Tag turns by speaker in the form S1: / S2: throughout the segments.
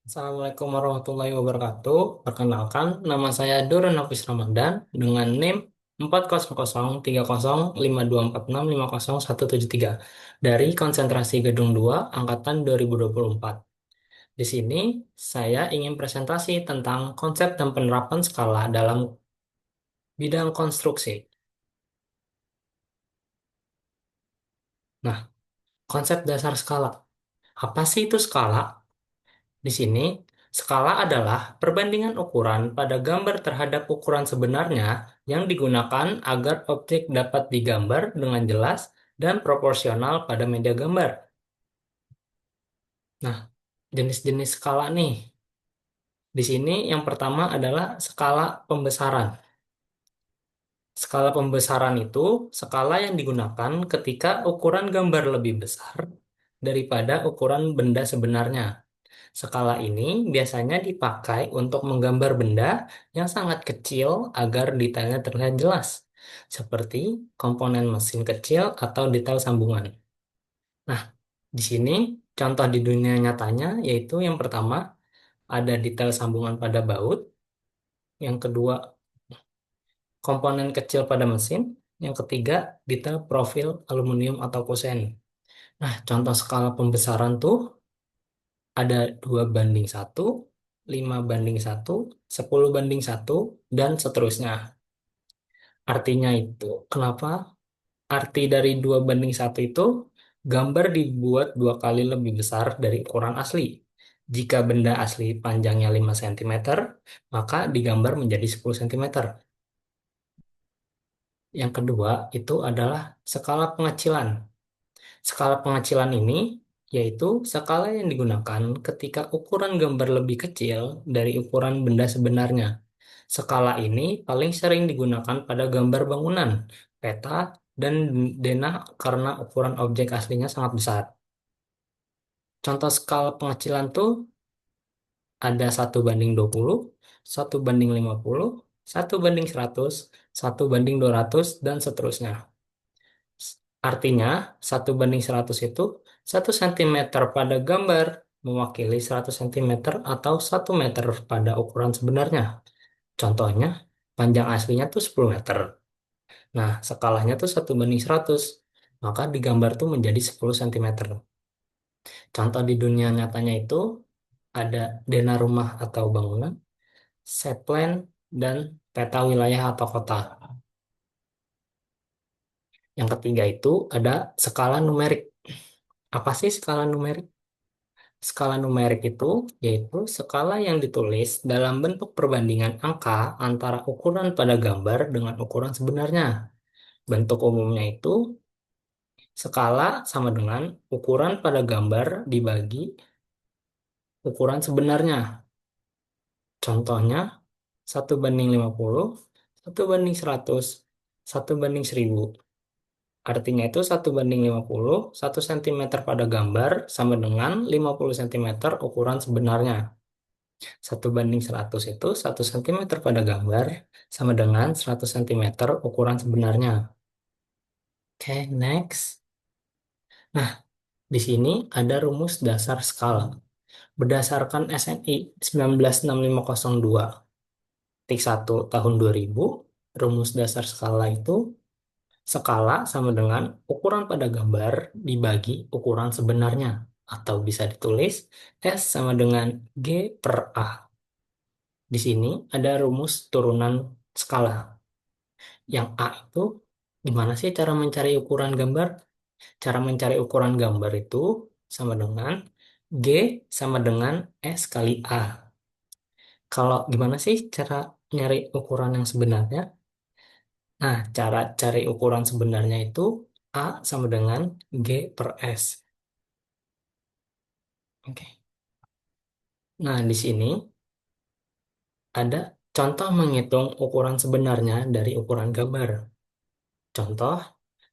S1: Assalamualaikum warahmatullahi wabarakatuh. Perkenalkan, nama saya Duran Hafiz Ramadan dengan NIM 4003052465017 dari Konsentrasi Gedung 2 Angkatan 2024. Di sini saya ingin presentasi tentang konsep dan penerapan skala dalam bidang konstruksi. Nah, konsep dasar skala. Apa sih itu skala? Di sini, skala adalah perbandingan ukuran pada gambar terhadap ukuran sebenarnya yang digunakan agar objek dapat digambar dengan jelas dan proporsional pada media gambar. Nah, jenis-jenis skala nih. Di sini yang pertama adalah skala pembesaran. Skala pembesaran itu skala yang digunakan ketika ukuran gambar lebih besar daripada ukuran benda sebenarnya. Skala ini biasanya dipakai untuk menggambar benda yang sangat kecil agar detailnya terlihat jelas, seperti komponen mesin kecil atau detail sambungan. Nah, di sini contoh di dunia nyatanya yaitu yang pertama ada detail sambungan pada baut, yang kedua komponen kecil pada mesin, yang ketiga detail profil aluminium atau kusen. Nah, contoh skala pembesaran tuh ada 2:1, 5:1, 10:1, dan seterusnya. Artinya itu, kenapa? Arti dari 2:1 itu, gambar dibuat dua kali lebih besar dari ukuran asli. Jika benda asli panjangnya 5 cm, maka digambar menjadi 10 cm. Yang kedua, itu adalah skala pengecilan. Skala pengecilan ini yaitu skala yang digunakan ketika ukuran gambar lebih kecil dari ukuran benda sebenarnya. Skala ini paling sering digunakan pada gambar bangunan, peta, dan denah karena ukuran objek aslinya sangat besar. Contoh skala pengecilan tuh ada 1:20, 1:50, 1:100, 1:200, dan seterusnya. Artinya, 1:100 itu 1 cm pada gambar mewakili 100 cm atau 1 meter pada ukuran sebenarnya. Contohnya, panjang aslinya tuh 10 meter. Nah, skalanya tuh 1:100. Maka digambar tuh menjadi 10 cm. Contoh di dunia nyatanya itu ada dena rumah atau bangunan, set plan, dan peta wilayah atau kota. Yang ketiga itu ada skala numerik. Apa sih skala numerik? Skala numerik itu yaitu skala yang ditulis dalam bentuk perbandingan angka antara ukuran pada gambar dengan ukuran sebenarnya. Bentuk umumnya itu skala sama dengan ukuran pada gambar dibagi ukuran sebenarnya. Contohnya 1:50, 1:100, 1:1000. Artinya itu 1:50, 1 cm pada gambar sama dengan 50 cm ukuran sebenarnya. 1:100 itu 1 cm pada gambar sama dengan 100 cm ukuran sebenarnya. Oke, next. Nah, di sini ada rumus dasar skala. Berdasarkan SNI 196502 titik 1 tahun 2000, rumus dasar skala itu skala sama dengan ukuran pada gambar dibagi ukuran sebenarnya. Atau bisa ditulis S sama dengan G per A. Di sini ada rumus turunan skala. Yang A itu gimana sih cara mencari ukuran gambar? Cara mencari ukuran gambar itu sama dengan G sama dengan S kali A. Kalau gimana sih cara nyari ukuran yang sebenarnya? Nah, cara cari ukuran sebenarnya itu A sama dengan G per S. Oke. Nah, di sini ada contoh menghitung ukuran sebenarnya dari ukuran gambar. Contoh,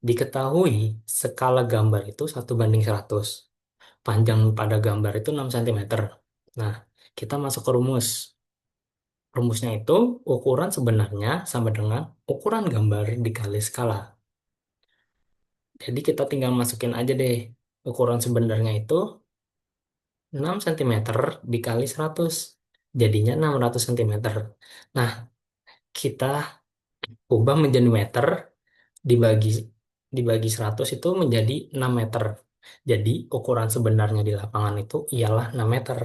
S1: diketahui skala gambar itu 1:100. Panjang pada gambar itu 6 cm. Nah, kita masuk ke rumus. Rumusnya itu ukuran sebenarnya sama dengan ukuran gambar dikali skala. Jadi kita tinggal masukin aja deh ukuran sebenarnya itu 6 cm dikali 100. Jadinya 600 cm. Nah, kita ubah menjadi meter, dibagi dibagi 100 itu menjadi 6 meter. Jadi ukuran sebenarnya di lapangan itu ialah 6 meter.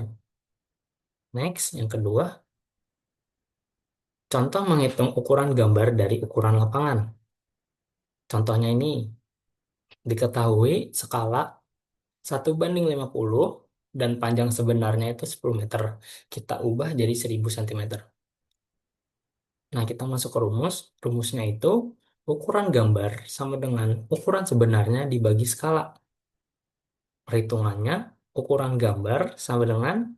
S1: Next, yang kedua, contoh menghitung ukuran gambar dari ukuran lapangan. Contohnya ini, diketahui skala 1:50 dan panjang sebenarnya itu 10 meter. Kita ubah jadi 1000 cm. Nah, kita masuk ke rumus. Rumusnya itu ukuran gambar sama dengan ukuran sebenarnya dibagi skala. Perhitungannya, ukuran gambar sama dengan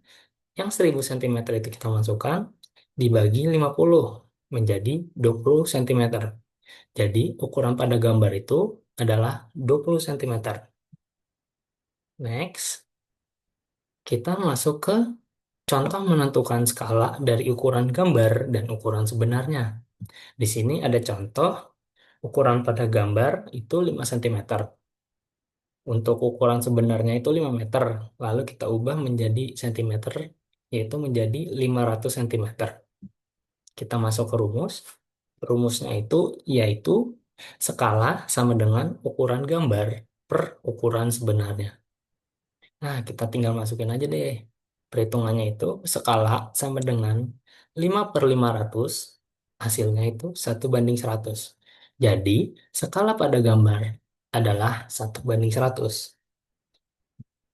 S1: yang 1000 cm itu kita masukkan dibagi 50 menjadi 20 cm. Jadi, ukuran pada gambar itu adalah 20 cm. Next, kita masuk ke contoh menentukan skala dari ukuran gambar dan ukuran sebenarnya. Di sini ada contoh ukuran pada gambar itu 5 cm. Untuk ukuran sebenarnya itu 5 meter. Lalu kita ubah menjadi cm, yaitu menjadi 500 cm. Kita masuk ke rumus. Rumusnya itu yaitu skala sama dengan ukuran gambar per ukuran sebenarnya. Nah, kita tinggal masukin aja deh. Perhitungannya itu skala sama dengan 5/500. Hasilnya itu 1:100. Jadi, skala pada gambar adalah 1:100.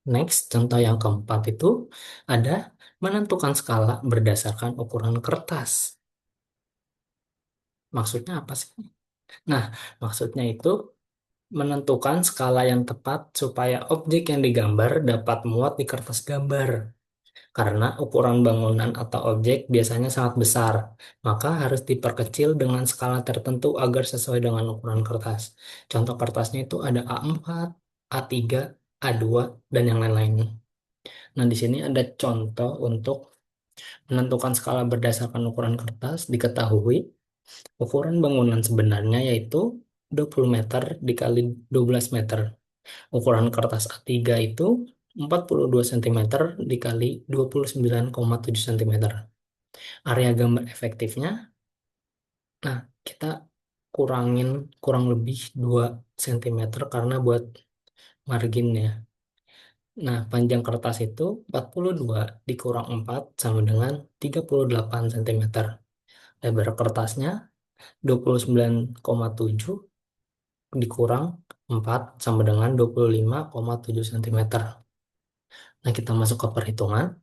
S1: Next, contoh yang keempat itu ada menentukan skala berdasarkan ukuran kertas. Maksudnya apa sih? Nah, maksudnya itu menentukan skala yang tepat supaya objek yang digambar dapat muat di kertas gambar. Karena ukuran bangunan atau objek biasanya sangat besar, maka harus diperkecil dengan skala tertentu agar sesuai dengan ukuran kertas. Contoh kertasnya itu ada A4, A3, A2, dan yang lain-lain. Nah, di sini ada contoh untuk menentukan skala berdasarkan ukuran kertas. Diketahui ukuran bangunan sebenarnya yaitu 20 meter dikali 12 meter. Ukuran kertas A3 itu 42 cm dikali 29,7 cm. Area gambar efektifnya, nah kita kurangin kurang lebih 2 cm karena buat marginnya. Nah, panjang kertas itu 42 dikurang 4 sama dengan 38 cm. Lebar kertasnya 29,7 dikurang 4 sama dengan 25,7 cm. Nah, kita masuk ke perhitungan.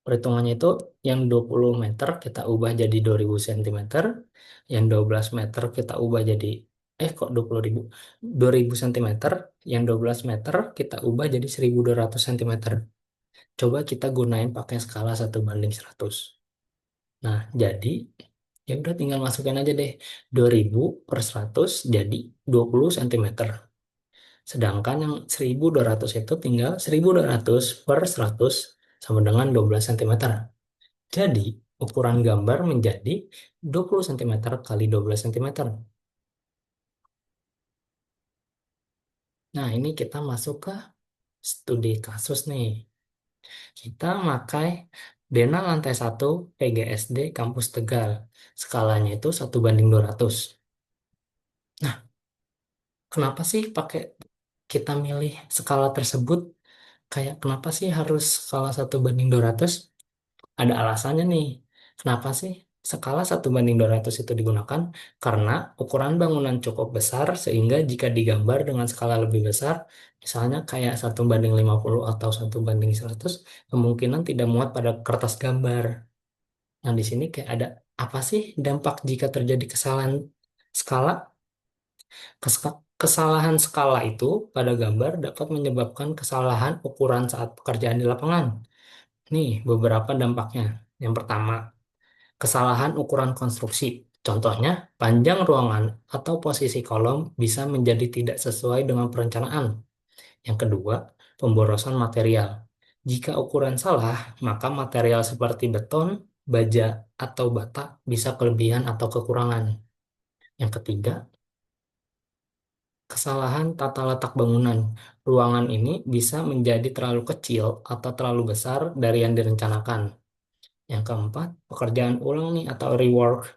S1: Perhitungannya itu yang 20 meter kita ubah jadi 2000 cm, yang 12 meter kita ubah jadi, kok 20.000? 2000 cm, yang 12 meter kita ubah jadi 1200 cm. Coba kita gunain pakai skala 1:100. Nah, jadi ya udah tinggal masukin aja deh. 2000 per 100 jadi 20 cm. Sedangkan yang 1200 itu tinggal 1200 per 100 sama dengan 12 cm. Jadi, ukuran gambar menjadi 20 cm kali 12 cm. Nah, ini kita masuk ke studi kasus nih. Kita pakai Dena lantai 1 PGSD Kampus Tegal. Skalanya itu 1:200. Nah, kenapa sih kita milih skala tersebut? Kayak kenapa sih harus skala 1:200? Ada alasannya nih. Kenapa sih skala 1:200 itu digunakan? Karena ukuran bangunan cukup besar sehingga jika digambar dengan skala lebih besar, misalnya kayak 1:50 atau 1:100, kemungkinan tidak muat pada kertas gambar. Nah, di sini kayak ada apa sih dampak jika terjadi kesalahan skala? Kesalahan skala itu pada gambar dapat menyebabkan kesalahan ukuran saat pekerjaan di lapangan. Nih, beberapa dampaknya. Yang pertama, kesalahan ukuran konstruksi. Contohnya, panjang ruangan atau posisi kolom bisa menjadi tidak sesuai dengan perencanaan. Yang kedua, pemborosan material. Jika ukuran salah, maka material seperti beton, baja, atau bata bisa kelebihan atau kekurangan. Yang ketiga, Kesalahan tata letak bangunan. Ruangan ini bisa menjadi terlalu kecil atau terlalu besar dari yang direncanakan. Yang keempat, pekerjaan ulang nih atau rework.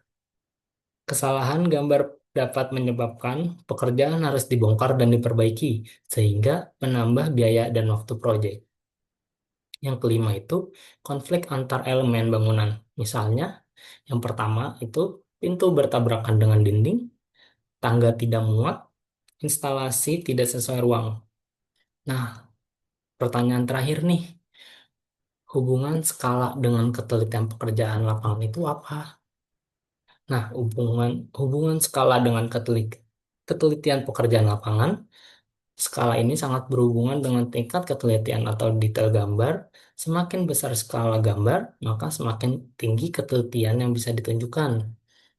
S1: Kesalahan gambar dapat menyebabkan pekerjaan harus dibongkar dan diperbaiki, sehingga menambah biaya dan waktu proyek. Yang kelima itu konflik antar elemen bangunan. Misalnya, yang pertama itu pintu bertabrakan dengan dinding, tangga tidak muat, instalasi tidak sesuai ruang. Nah, pertanyaan terakhir nih, hubungan skala dengan ketelitian pekerjaan lapangan itu apa? Nah, hubungan hubungan skala dengan ketelitian pekerjaan lapangan. Skala ini sangat berhubungan dengan tingkat ketelitian atau detail gambar. Semakin besar skala gambar, maka semakin tinggi ketelitian yang bisa ditunjukkan.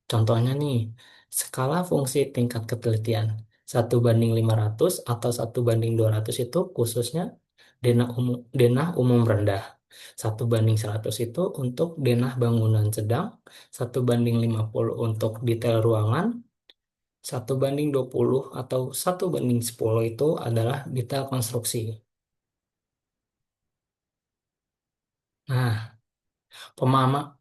S1: Contohnya nih, skala fungsi tingkat ketelitian 1:500 atau 1:200 itu khususnya denah umum rendah. 1:100 itu untuk denah bangunan sedang, 1:50 untuk detail ruangan, 1:20 atau 1:10 itu adalah detail konstruksi. Nah,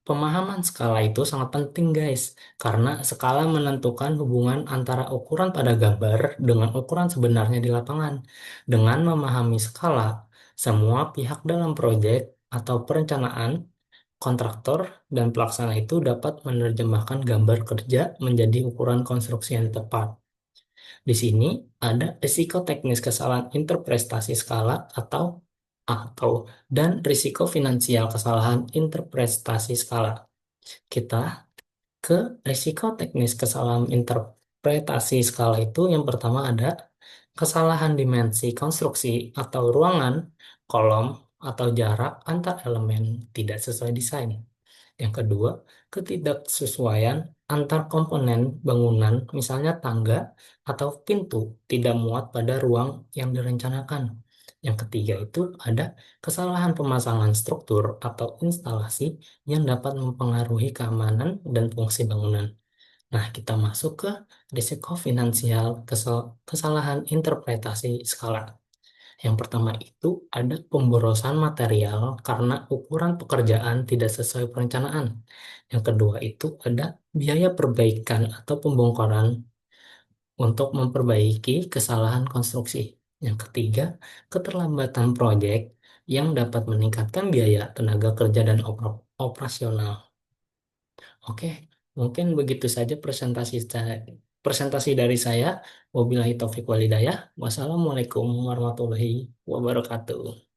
S1: pemahaman skala itu sangat penting, guys, karena skala menentukan hubungan antara ukuran pada gambar dengan ukuran sebenarnya di lapangan. Dengan memahami skala, semua pihak dalam proyek atau perencanaan, kontraktor, dan pelaksana itu dapat menerjemahkan gambar kerja menjadi ukuran konstruksi yang tepat. Di sini ada risiko teknis kesalahan interpretasi skala atau dan risiko finansial kesalahan interpretasi skala. Kita ke risiko teknis kesalahan interpretasi skala itu yang pertama ada kesalahan dimensi konstruksi atau ruangan, kolom, atau jarak antar elemen tidak sesuai desain. Yang kedua, ketidaksesuaian antar komponen bangunan, misalnya tangga atau pintu, tidak muat pada ruang yang direncanakan. Yang ketiga itu ada kesalahan pemasangan struktur atau instalasi yang dapat mempengaruhi keamanan dan fungsi bangunan. Nah, kita masuk ke risiko finansial kesalahan interpretasi skala. Yang pertama itu ada pemborosan material karena ukuran pekerjaan tidak sesuai perencanaan. Yang kedua itu ada biaya perbaikan atau pembongkaran untuk memperbaiki kesalahan konstruksi. Yang ketiga, keterlambatan proyek yang dapat meningkatkan biaya tenaga kerja dan operasional. Oke, mungkin begitu saja presentasi dari saya. Wabillahi taufik walhidayah. Wassalamualaikum warahmatullahi wabarakatuh.